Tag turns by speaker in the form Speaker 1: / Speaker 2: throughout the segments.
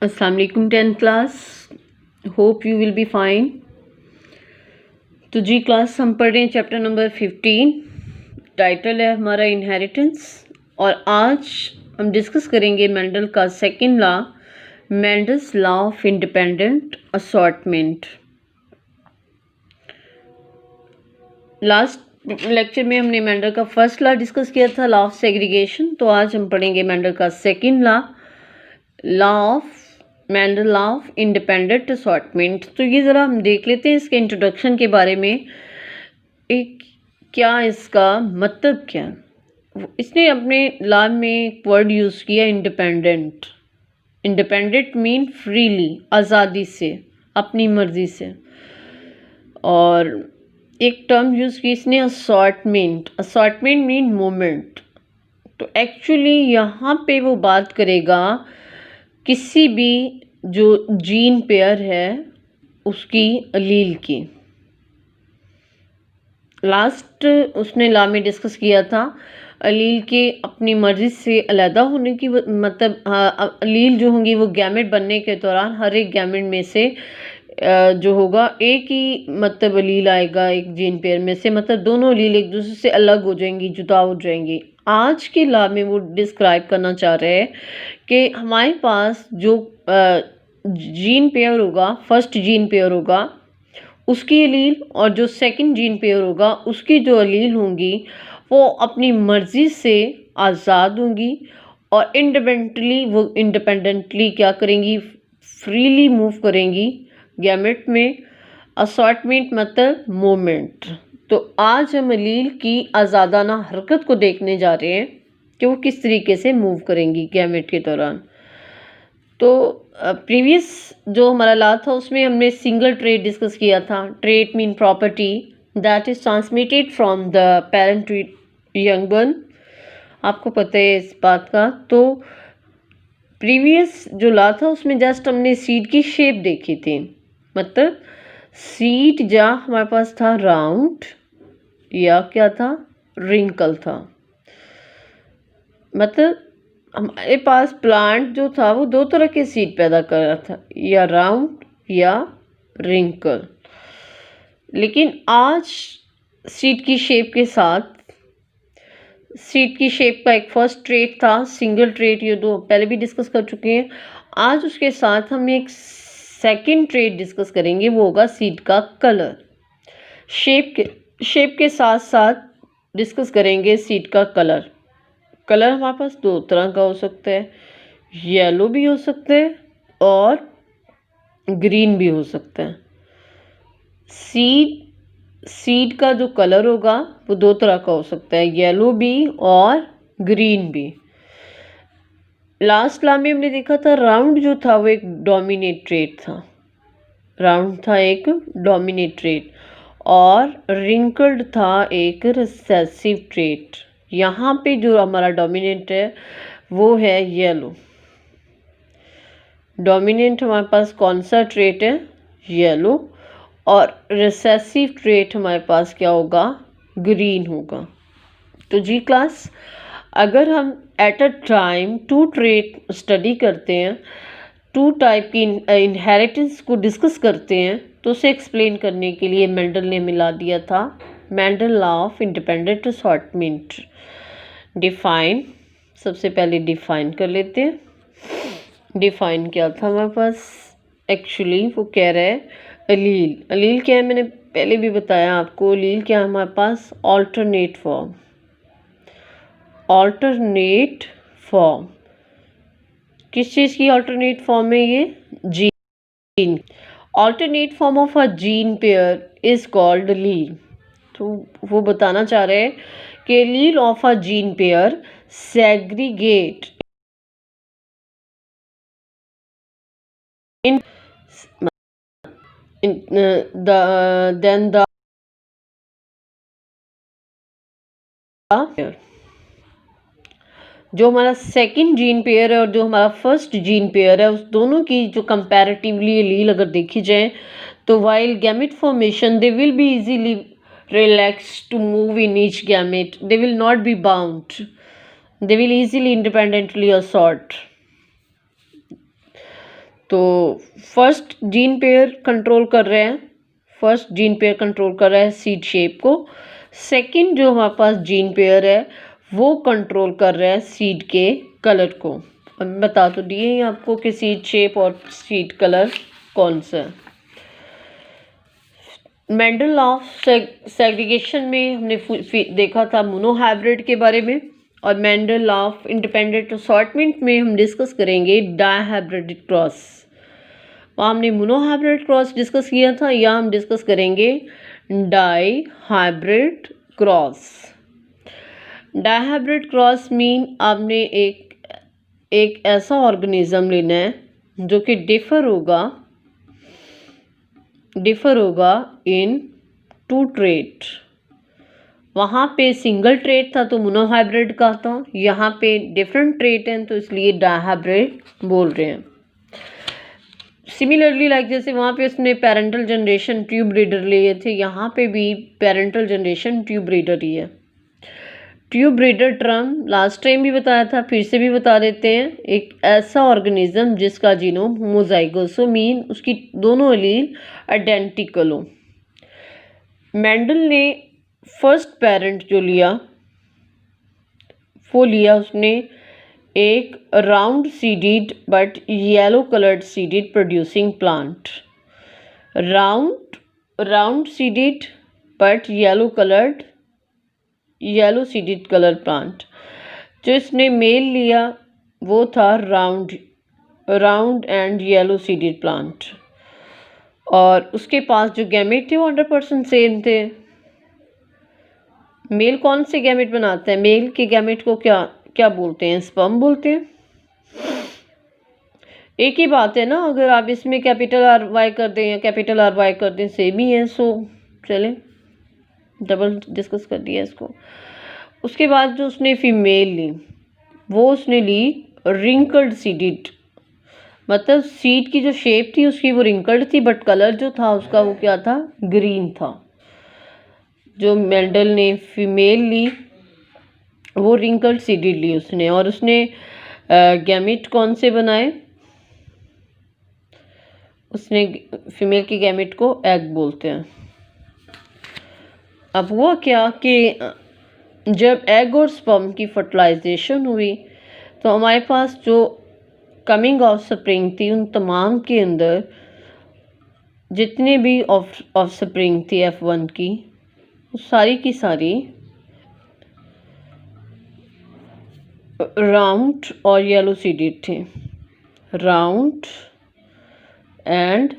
Speaker 1: अस्सलाम वालेकुम 10th class. Hope you will be fine. तो जी क्लास हम पढ़ रहे हैं चैप्टर नंबर 15। टाइटल है हमारा इनहेरिटेंस। और आज हम डिस्कस करेंगे मेंडल का second law, Mendel's law of independent assortment. Last lecture में हमने मेंडल का फर्स्ट लॉ डिस्कस किया था, लॉ ऑफ सेग्रीगेशन। तो आज हम पढ़ेंगे मेंडल का second law, law of Mendel law of independent assortment. तो ये ज़रा हम देख लेते हैं इसके इंट्रोडक्शन के बारे में, एक क्या इसका मतलब क्या है। इसने अपने लॉ में एक वर्ड यूज़ किया, इंडिपेंडेंट। इंडिपेंडेंट मीन फ्रीली, आज़ादी से, अपनी मर्जी से। और एक टर्म यूज़ की इसने, असॉर्टमेंट। Assortment mean moment. तो एक्चुअली यहाँ पे वो बात करेगा किसी भी जो जीन पेयर है उसकी अलील की। लास्ट उसने लॉ में डिस्कस किया था अलील के अपनी मर्जी से अलहदा होने की, मतलब अलील जो होंगी वो गैमेट बनने के दौरान हर एक गैमेट में से जो होगा एक ही मतलब अलील आएगा एक जीन पेयर में से, मतलब दोनों अलील एक दूसरे से अलग हो जाएंगी, जुदा हो जाएंगी। आज के लॉ में वो डिस्क्राइब करना चाह रहे हैं कि हमारे पास जो जीन पेयर होगा, फर्स्ट जीन पेयर होगा उसकी अलील, और जो सेकंड जीन पेयर होगा उसकी जो अलील होंगी वो अपनी मर्जी से आज़ाद होंगी और इंडिपेंडेंटली क्या करेंगी, फ्रीली मूव करेंगी गैमेट में। असॉर्टमेंट मतलब मूवमेंट। तो आज हम अलील की आज़ादाना हरकत को देखने जा रहे हैं कि वो किस तरीके से मूव करेंगी गैमेट के दौरान। तो प्रीवियस जो हमारा लॉ था उसमें हमने सिंगल ट्रेट डिस्कस किया था। Trait mean property that is transmitted from the parent to young one. आपको पता है इस बात का। तो प्रीवियस जो लॉ था उसमें जस्ट हमने सीड की शेप देखी थी, मतलब सीड जहाँ हमारे पास था राउंड या क्या था, रिंकल था। मतलब हमारे पास प्लांट जो था वो दो तरह के सीड पैदा कर रहा था, या राउंड या रिंकल। लेकिन आज सीड की शेप के साथ, सीड की शेप का एक फर्स्ट ट्रेट था सिंगल ट्रेट, ये दो पहले भी डिस्कस कर चुके हैं। आज उसके साथ हम एक सेकंड ट्रेट डिस्कस करेंगे, वो होगा सीड का कलर। शेप के साथ साथ डिस्कस करेंगे सीड का कलर। कलर हमारे पास दो तरह का हो सकता है, येलो भी हो सकता है और ग्रीन भी हो सकता है। सीड का जो कलर होगा वो दो तरह का हो सकता है, येलो भी और ग्रीन भी। लास्ट लॉ में हमने देखा था राउंड जो था वो एक डोमिनेट ट्रेट था, राउंड था एक डोमिनेट ट्रेट, और रिंकल्ड था एक रिसेसिव ट्रेट। यहाँ पे जो हमारा डोमिनेंट है वो है येलो। डोमिनेंट हमारे पास कौन सा ट्रेट है, येलो, और रिसेसिव ट्रेट हमारे पास क्या होगा, ग्रीन होगा। तो जी क्लास, अगर हम at a time two trait study करते हैं, टू टाइप की इनहेरिटेंस को डिस्कस करते हैं, तो उसे एक्सप्लेन करने के लिए मेंडल ने मिला दिया था Mendel law of independent assortment. Define, सबसे पहले डिफाइन कर लेते हैं। डिफाइन क्या था हमारे पास, एक्चुअली वो कह रहा है अलील। अलील क्या है, मैंने पहले भी बताया आपको। अलील क्या है हमारे पास, ऑल्टरनेट फॉर्म। ऑल्टरनेट फॉर्म किस चीज़ की ऑल्टरनेट फॉर्म है, ये gene. Alternate form of a gene pair is called allele. तो वो बताना चाह रहे हैं कि allele of a gene pair segregate in then the जो हमारा सेकंड जीन पेयर है और जो हमारा फर्स्ट जीन पेयर है, उस दोनों की जो कंपैरेटिवली एलील अगर देखी जाए तो while gamete formation they will be easily relaxed to move in each gamete. They will not be bound. They will easily independently assort. तो फर्स्ट जीन पेयर कंट्रोल कर रहे हैं, फर्स्ट जीन पेयर कंट्रोल कर रहा है seed shape को, second जो हमारे पास जीन पेयर है वो कंट्रोल कर रहा है सीड के कलर को। और मैं बता तो दिए ही आपको कि सीड शेप और सीड कलर कौन सा है। मेंडल लॉ ऑफ सेग्रीगेशन में हमने देखा था मोनोहाइब्रिड के बारे में, और Mendel law of independent assortment में हम डिस्कस करेंगे डायहाइब्रिड क्रॉस। वहाँ हमने मोनोहाइब्रिड क्रॉस डिस्कस किया था, या हम डिस्कस करेंगे dihybrid cross. Dihybrid cross mean आपने एक ऐसा ऑर्गेनिज्म लेना है जो कि डिफर होगा इन 2 ट्रेट। वहाँ पे सिंगल ट्रेट था तो मोनोहाइब्रिड का था, यहाँ पे डिफरेंट ट्रेट हैं तो इसलिए डायहाइब्रिड बोल रहे हैं। सिमिलरली लाइक जैसे वहाँ पे उसने पेरेंटल जनरेशन ट्यूब ब्रीडर लिए थे, यहाँ पे भी पेरेंटल जनरेशन ट्यूब ब्रीडर ही है। Tube breeder term last time भी बताया था, फिर से भी बता देते हैं, एक ऐसा ऑर्गेनिज्म जिसका जीनोम होमोजाइगस हो, मीन उसकी दोनों एलील आइडेंटिकल हो। मेंडल ने फर्स्ट पेरेंट जो लिया वो लिया उसने एक round seeded but yellow coloured seeded producing plant, round seeded but yellow seeded colour plant. जो इसने मेल लिया वो था round and yellow seeded plant, और उसके पास जो गैमेट थे वो 100% सेम थे। मेल कौन से गैमेट बनाते हैं? मेल के गैमेट को क्या बोलते हैं? स्पर्म बोलते हैं। एक ही बात है ना, अगर आप इसमें कैपिटल RY कर दें या कैपिटल RY कर दें सेम ही है। सो चलें, डबल डिस्कस कर दिया इसको। उसके बाद जो उसने फीमेल ली वो उसने ली रिंकल्ड सीडेड, मतलब सीड की जो शेप थी उसकी वो रिंकल्ड थी, बट कलर जो था उसका वो क्या था? ग्रीन था। जो मेंडल ने फीमेल ली वो रिंकल्ड सीडेड ली उसने, और उसने गैमेट कौन से बनाए? उसने फीमेल के गैमेट को एग बोलते हैं। अब हुआ क्या कि जब एग और स्पर्म की फर्टिलाइजेशन हुई तो हमारे पास जो कमिंग ऑफ स्प्रिंग थी उन तमाम के अंदर जितने भी ऑफ स्प्रिंग थी F1 की, सारी की सारी राउंड और येलो सीडेड थे। Round and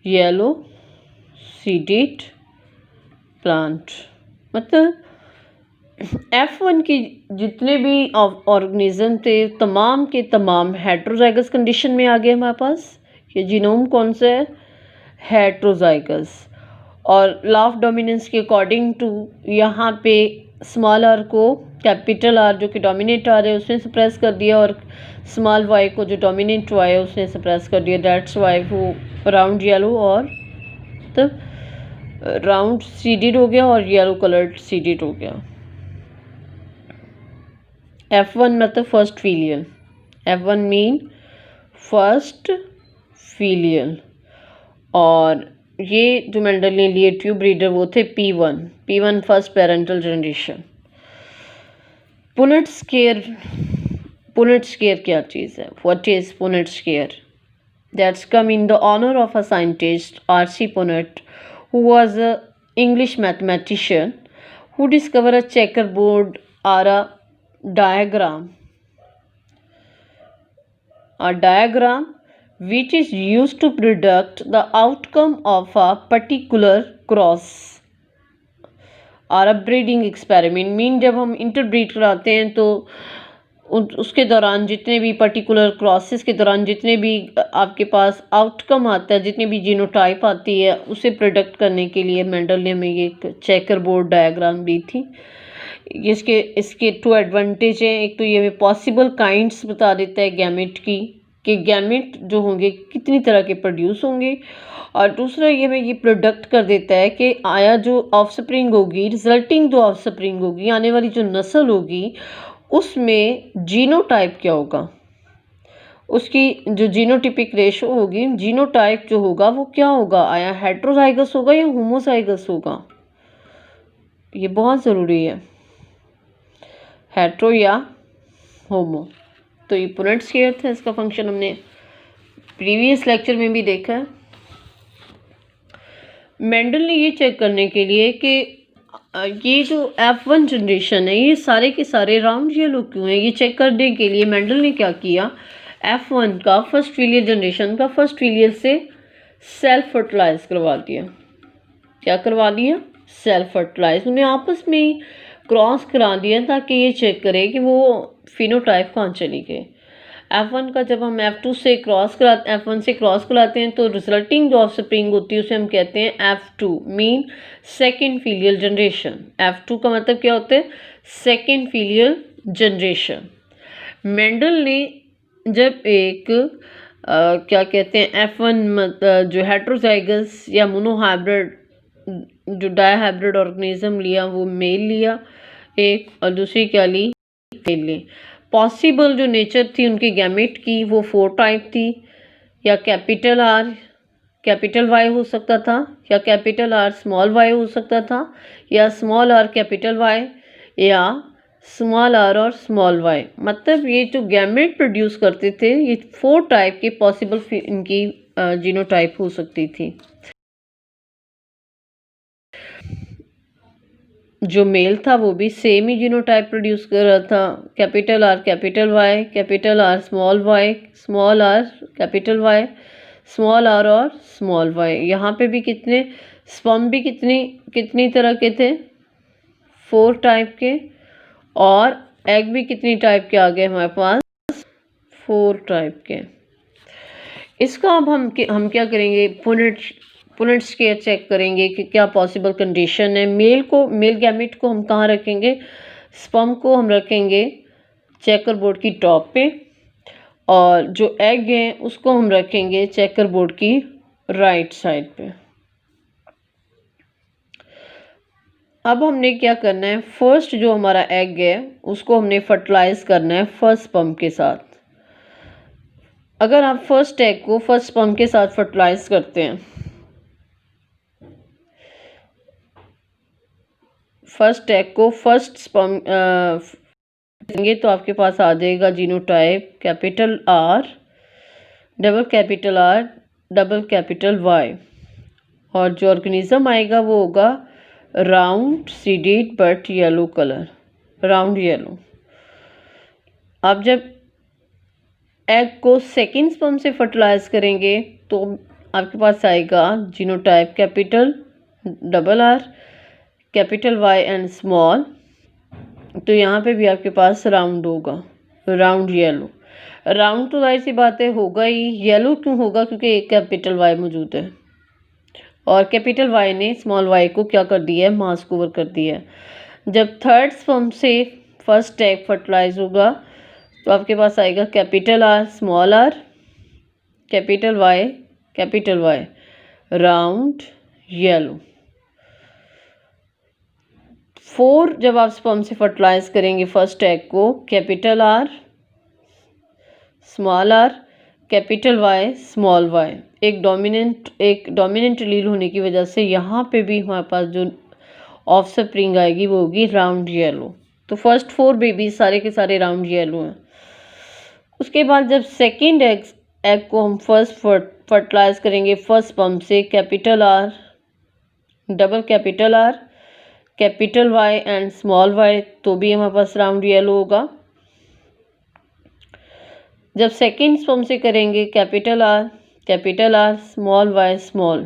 Speaker 1: yellow seeded plant, मतलब F1 की जितने भी ऑर्गेनिज्म थे तमाम के तमाम हेट्रोजाइगस कंडीशन में आ गए हमारे पास। ये जीनोम कौन सा है? हेट्रोजाइगस। और लॉ ऑफ डोमिनेंस के अकॉर्डिंग टू यहाँ पे स्मॉल r को कैपिटल R जो कि डोमिनेट R है उसने सप्रेस कर दिया, और स्मॉल y को जो डोमिनेट y है उसने सप्रेस कर दिया। दैट्स वाई वो राउंड येलो और तब राउंड सीडेड हो गया और येलो कलर्ड सीडेड हो गया। F1 मतलब first filial, F1 mean first filial. और ये जो मेंडल ने लिए ट्यूब ब्रीडर वो थे P1 first parental generation. Punnett square क्या चीज़ है? What is Punnett square? That's come in the honour of a scientist R.C. Punnett, who was an English mathematician who discovered a checkerboard or a diagram which is used to predict the outcome of a particular cross or a breeding experiment। Mean जब हम interbreed कराते हैं तो उसके दौरान जितने भी particular crosses के दौरान जितने भी आपके पास आउटकम आता है, जितनी भी जीनोटाइप आती है, उसे प्रोडक्ट करने के लिए मेंडल ने हमें ये एक चेकर बोर्ड डायग्राम दी थी। इसके 2 एडवांटेज हैं। एक तो ये हमें पॉसिबल काइंड्स बता देता है गैमेट की, कि गैमेट जो होंगे कितनी तरह के प्रोड्यूस होंगे, और दूसरा ये हमें ये प्रोडक्ट कर देता है कि आया जो ऑफस्प्रिंग होगी, रिजल्टिंग जो ऑफस्प्रिंग होगी, आने वाली जो नस्ल होगी उसमें जीनोटाइप क्या होगा, उसकी जो जीनोटिपिक रेशो होगी, जीनोटाइप जो होगा वो क्या होगा, आया हेट्रोजाइगस होगा या होमोजाइगस होगा, ये बहुत ज़रूरी है, हेट्रो या होमो। तो ये पुनेट स्क्वायर था, इसका फंक्शन हमने प्रीवियस लेक्चर में भी देखा है। मेंडल ने ये चेक करने के लिए कि ये जो F1 जनरेशन है ये सारे के सारे राउंड येलो क्यों है, ये चेक करने के लिए मेंडल ने क्या किया, F1 का फर्स्ट फिलियल जनरेशन का फर्स्ट फिलियल से सेल्फ फर्टिलाइज करवा दिया। क्या करवा दिया, सेल्फ फर्टिलाइज, उन्हें आपस में ही क्रॉस करा दिया ताकि ये चेक करे कि वो फिनोटाइप कहाँ चली गई। F1 का जब हम F1 से क्रॉस कराते हैं तो रिजल्टिंग जो ऑफस्प्रिंग होती है उसे हम कहते हैं F2 mean second filial generation. F2 का मतलब क्या होता है, सेकेंड फिलियल जनरेशन। मेंडल ने जब एक क्या कहते हैं F1 जो हेट्रोजाइगस या मोनोहाइब्रिड जो डायहाइब्रिड ऑर्गेनिज्म लिया वो मेल लिया एक, और दूसरी क्या ली, फीमेल ली। पॉसिबल जो नेचर थी उनके गैमेट की वो 4 टाइप थी, या कैपिटल आर कैपिटल वाई हो सकता था, या कैपिटल आर स्मॉल वाई हो सकता था, या स्मॉल आर कैपिटल वाई, या स्मॉल आर और स्मॉल वाई। मतलब ये जो गैमेट प्रोड्यूस करते थे ये 4 टाइप के पॉसिबल इनकी जीनोटाइप हो सकती थी। जो मेल था वो भी सेम ही जीनोटाइप प्रोड्यूस कर रहा था, capital R capital R small R capital Y, small R और स्मॉल वाई। यहाँ पे भी कितने स्पर्म भी कितनी तरह के थे, 4 टाइप के, और एग भी कितनी टाइप के आ गए हमारे पास, 4 टाइप के। इसका अब हम क्या करेंगे, पुनेट स्क्वायर चेक करेंगे कि क्या पॉसिबल कंडीशन है। मेल गैमेट को हम कहाँ रखेंगे, स्पर्म को हम रखेंगे चेकर बोर्ड की टॉप पे, और जो एग है उसको हम रखेंगे चेकर बोर्ड की राइट साइड पे। अब हमने क्या करना है, फर्स्ट जो हमारा एग है उसको हमने फर्टिलाइज करना है फर्स्ट स्पर्म के साथ। अगर आप फर्स्ट एग को फर्स्ट स्पर्म के साथ फर्टिलाइज करते हैं, फर्स्ट एग को फर्स्ट स्पर्म देंगे तो आपके पास आ जाएगा genotype capital R, double capital Y, और जो ऑर्गेनिज्म आएगा वो होगा round seeded but yellow colour, round yellow. अब जब एग को सेकेंड स्पर्म से फर्टिलाइज करेंगे तो आपके पास आएगा genotype capital double R capital Y and small. तो यहाँ पे भी आपके पास राउंड होगा, राउंड येलो। राउंड तो जाहिर सी बात है होगा ही, येलो क्यों होगा, क्योंकि एक कैपिटल वाई मौजूद है और कैपिटल वाई ने स्मॉल वाई को क्या कर दिया है, मास्क ओवर कर दिया है। जब थर्ड स्पर्म से फर्स्ट एग फर्टिलाइज होगा तो आपके पास आएगा capital R small R capital Y round yellow. 4 जब आप स्पर्म से फर्टिलाइज करेंगे फर्स्ट एग को, capital R small R capital Y small Y, एक डोमिनेंट लील होने की वजह से यहाँ पे भी हमारे पास जो ऑफस्प्रिंग आएगी वो होगी राउंड येलो। तो फर्स्ट 4 बेबी सारे के सारे राउंड येलो हैं। उसके बाद जब सेकेंड एग को हम फर्स्ट फर्टिलाइज करेंगे फर्स्ट स्पर्म से, capital R double capital Y and small Y, तो भी हमारे पास राउंड येलो होगा। जब सेकेंड स्पर्म से करेंगे capital R small Y small,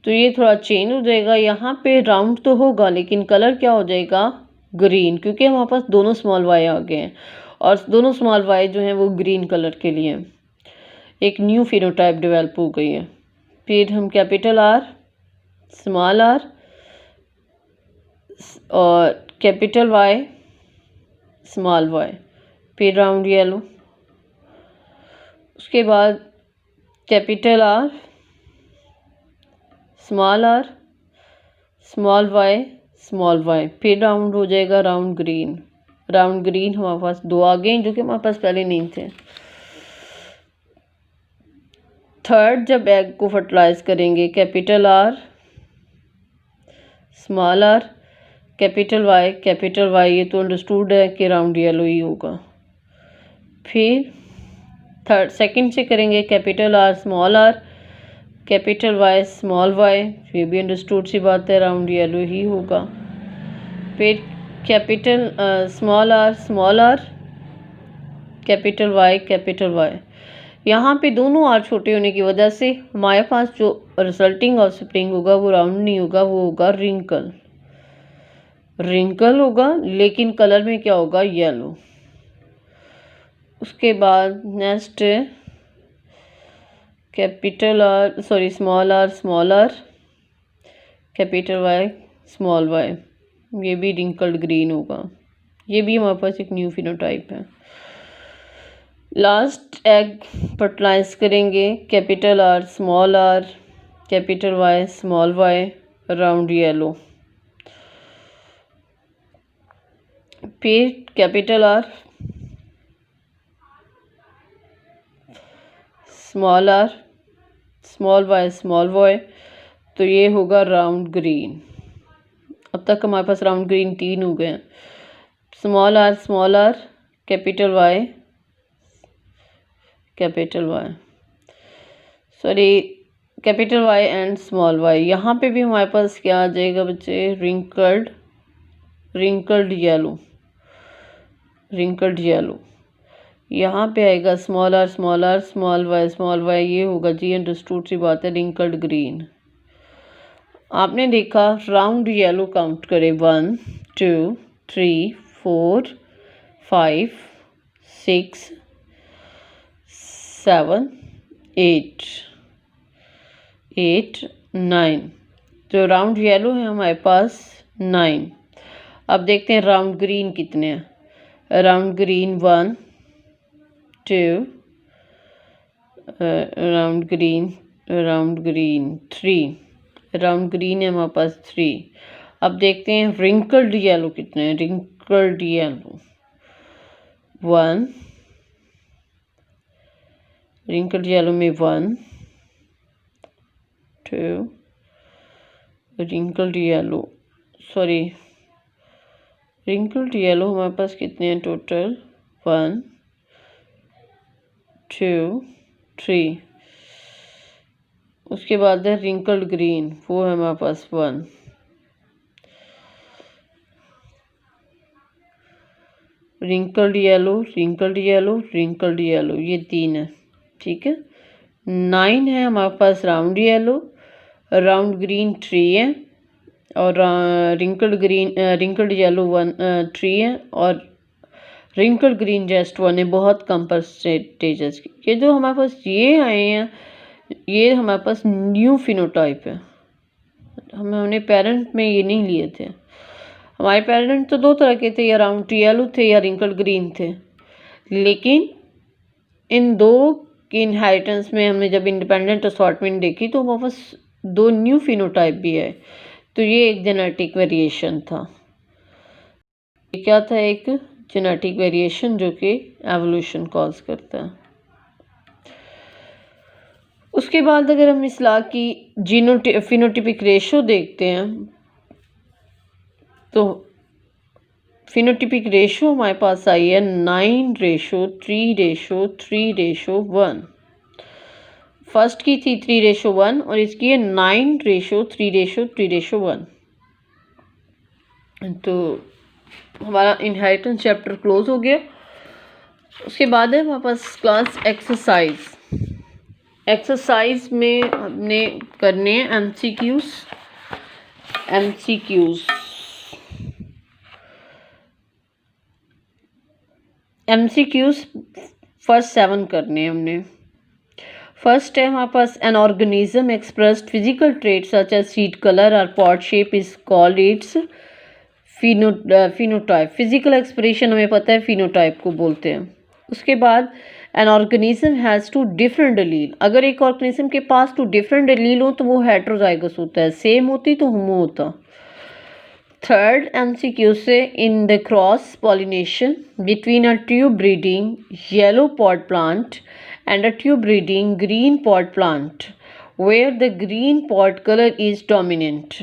Speaker 1: तो ये थोड़ा चेंज हो जाएगा, यहाँ पे राउंड तो होगा लेकिन कलर क्या हो जाएगा, ग्रीन, क्योंकि हमारे पास दोनों स्मॉल वाई आ गए हैं और दोनों स्मॉल वाई जो हैं वो ग्रीन कलर के लिए हैं। एक न्यू फिनोटाइप डेवलप हो गई है। फिर हम कैपिटल आर स्मॉल आर और कैपिटल वाई स्मॉल वाई, फिर राउंड येलो। उसके बाद कैपिटल आर स्मॉल वाई, फिर राउंड हो जाएगा राउंड ग्रीन हमारे पास 2 आ गए जो कि हमारे पास पहले नहीं थे। थर्ड, जब एग को फर्टिलाइज करेंगे, capital R, small R, capital Y, ये तो अंडरस्टूड है कि राउंड येलो ही होगा। फिर थर्ड सेकंड से करेंगे, capital R, small R, capital Y, small Y, ये भी अंडरस्टूड सी बात है, राउंड येलो ही होगा। फिर capital small R, capital Y, यहाँ पे दोनों आर छोटे होने की वजह से हमारे पास जो रिजल्टिंग ऑफस्प्रिंग होगा वो राउंड नहीं होगा, वो होगा रिंकल होगा, लेकिन कलर में क्या होगा, येलो। उसके बाद next capital R, sorry small R, capital Y, small Y, ये भी रिंकल्ड ग्रीन होगा। ये भी हमारे पास एक न्यू फिनोटाइप है। लास्ट एग फर्टिलाइज करेंगे, capital R, capital Y, small y, round yellow. फिर capital R, small Y, small Y, तो ये होगा राउंड ग्रीन। अब तक हमारे पास राउंड ग्रीन 3 हो गए हैं। Small R, capital Y, sorry capital Y and small Y. यहाँ पे भी हमारे पास क्या आ जाएगा बच्चे, रिंकल्ड येलो। यहाँ पे आएगा स्मॉल आर, स्मॉल वाई, ये होगा जी अंडरस्टूड सी बात है, रिंकल्ड ग्रीन। आपने देखा राउंड येलो काउंट करें, 1 2 3 4 5 6 7 8 9, जो राउंड येलो है हमारे पास 9। अब देखते हैं राउंड ग्रीन कितने हैं। Round green 1 2, round green 3, round green है हमारे पास 3। अब देखते हैं रिंकल्ड येलो कितने हैं। रिंकल्ड येलो 1, रिंकल्ड येलो में 1 2, रिंकल्ड येलो हमारे पास कितने हैं टोटल, 1 2 3। उसके बाद है रिंकल्ड ग्रीन, वो है हमारे पास 1। रिंकल्ड येलो, ये 3 है, ठीक है। 9 है हमारे पास राउंड येलो, राउंड ग्रीन 3 है, और रिंकल्ड येलो 3 है, और रिंकल्ड ग्रीन जस्ट 1 है। बहुत कम परसेंटेजेस की ये जो हमारे पास ये आए हैं, ये हमारे पास न्यू फिनोटाइप है। हमने पेरेंट में ये नहीं लिए थे। हमारे पेरेंट तो 2 तरह के थे, या राउंड येलो थे या रिंकल्ड ग्रीन थे, लेकिन इन 2 की इनहेरिटेंस में हमने जब इंडिपेंडेंट असॉर्टमेंट देखी तो हमारे पास 2 न्यू फिनोटाइप भी है। तो ये एक जेनेटिक वेरिएशन था। ये क्या था, एक जेनेटिक वेरिएशन जो कि एवोल्यूशन कॉज करता है। उसके बाद अगर हम इस लॉ की फिनोटिपिक रेशो देखते हैं, तो फिनोटिपिक रेशो हमारे पास आई है 9:3:3:1। फर्स्ट की थी 3:1 और इसकी है 9:3:3:1। तो हमारा इनहेरिटेंस चैप्टर क्लोज हो गया। उसके बाद है हमारे पास क्लास एक्सरसाइज में हमने करने हैं एमसीक्यूज फर्स्ट 7 करने हैं हमने। फर्स्ट है हमारे पास, an organism expressed physical trait such as seed colour और pod shape is called its phenotype. Physical expression हमें पता है फिनोटाइप को बोलते हैं। उसके बाद an organism has 2 different allele. अगर एक ऑर्गेनिज्म के पास 2 डिफरेंट एलील हो तो वो हेट्रोजाइगस होता है, सेम होती तो होमो होता। थर्ड एमसीक्यू से, in the cross pollination between a tube breeding yellow pot plant and a tube breeding green pod plant where the green pod color is dominant.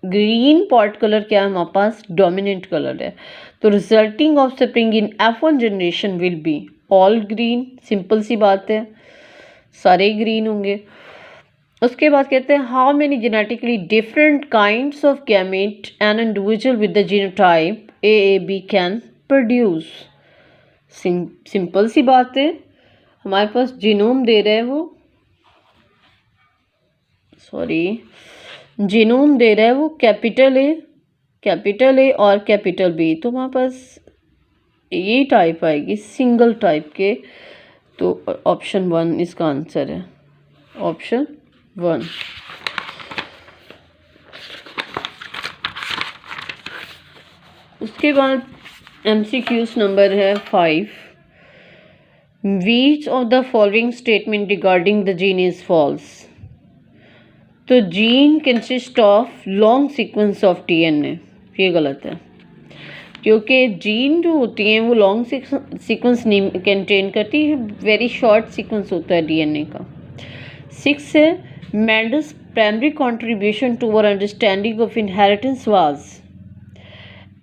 Speaker 1: Green pod colour क्या है हमारे पास, dominant colour है. तो resulting offspring in F1 generation will be all green. Simple सी बात है, सारे ग्रीन होंगे. उसके बाद कहते हैं how many genetically different kinds of gamete an individual with the genotype AAB can produce. Simple सी बात है, हमारे पास जीनोम दे रहा है जीनोम दे रहा है वो कैपिटल ए और कैपिटल B. तो हमारे पास ये टाइप आएगी सिंगल टाइप के. तो ऑप्शन 1 इसका आंसर है, ऑप्शन 1. उसके बाद MCQs नंबर है 5. Which of the following statement regarding the gene is false? तो gene consist of long sequence of DNA. ये गलत है, क्योंकि जीन जो होती हैं वो लॉन्ग सीक्वेंस नहीं कंटेन करती है, वेरी शॉर्ट सीक्वेंस होता है DNA का. 6 है Mendel's primary contribution to our understanding of inheritance was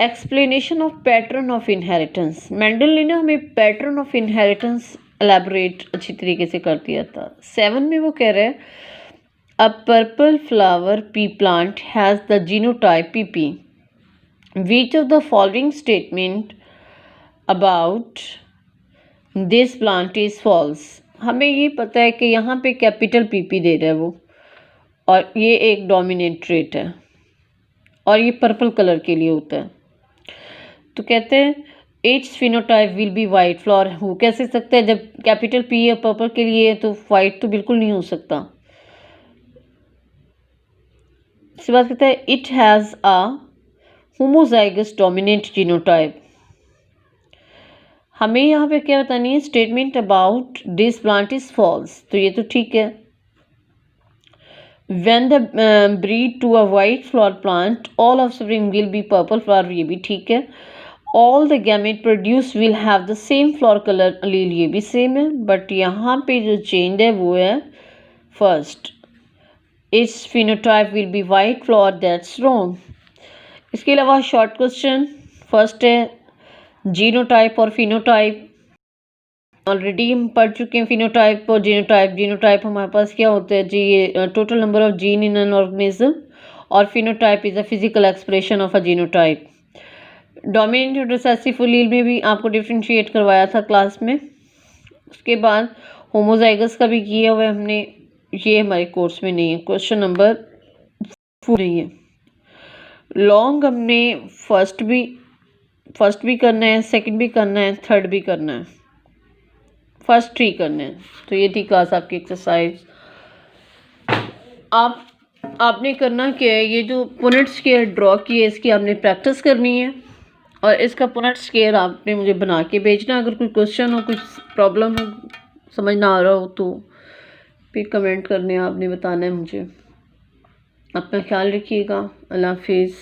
Speaker 1: explanation of pattern of inheritance. Mendel ने ना हमें पैटर्न ऑफ इनहेरिटेंस एलैबोरेट अच्छी तरीके से कर दिया था. 7 में वो कह रहे हैं A purple flower pea plant has the genotype PP. Which of the following statement about this plant is false? हमें ये पता है कि यहाँ पे कैपिटल PP दे रहा है वो, और ये एक डोमिनेंट ट्रेट है और ये पर्पल कलर के लिए होता है. तो कहते हैं Its phenotype will be white flower. हो कैसे सकता है जब कैपिटल P या पर्पल के लिए है तो वाइट तो बिल्कुल नहीं हो सकता. इसके बाद कहता है it has a homozygous dominant genotype. हमें यहाँ पे क्या बतानी है, statement about this plant is false. तो ये तो ठीक है. When the breed to a white flower plant all offspring will be purple flower. ये भी ठीक है. All the gamete produce will have the same flower colour allele. ये भी सेम है, बट यहाँ पे जो चेंज है वो है first. Its phenotype will be white flower. That's wrong. इसके अलावा शॉर्ट क्वेश्चन फर्स्ट है जीनोटाइप और फिनोटाइप. ऑलरेडी हम पढ़ चुके हैं फिनोटाइप और जीनोटाइप. जीनोटाइप हमारे पास क्या होता है जी, ये total number of gene in an organism, और phenotype is a physical expression of a genotype. Dominant और रिसेसिव एलील में भी आपको डिफ्रेंशिएट करवाया था क्लास में. उसके बाद होमोजाइगस का भी किया हुआ है हमने, ये हमारे कोर्स में नहीं है. क्वेश्चन नंबर 4 नहीं है. लॉन्ग हमने फर्स्ट भी करना है, सेकंड भी करना है, थर्ड भी करना है, फर्स्ट 3 करना है. तो ये थी क्लास आपकी एक्सरसाइज. आपने करना क्या है, ये जो पुनेट स्क्वायर ड्रॉ की है इसकी आपने प्रैक्टिस करनी है, और इसका पुनेट स्क्वायर आपने मुझे बना के भेजना. अगर कोई क्वेश्चन हो, कुछ प्रॉब्लम हो, समझ ना आ रहा हो तो फिर कमेंट करने आपने बताना है मुझे. अपना ख्याल रखिएगा. अल्लाह हाफिज़.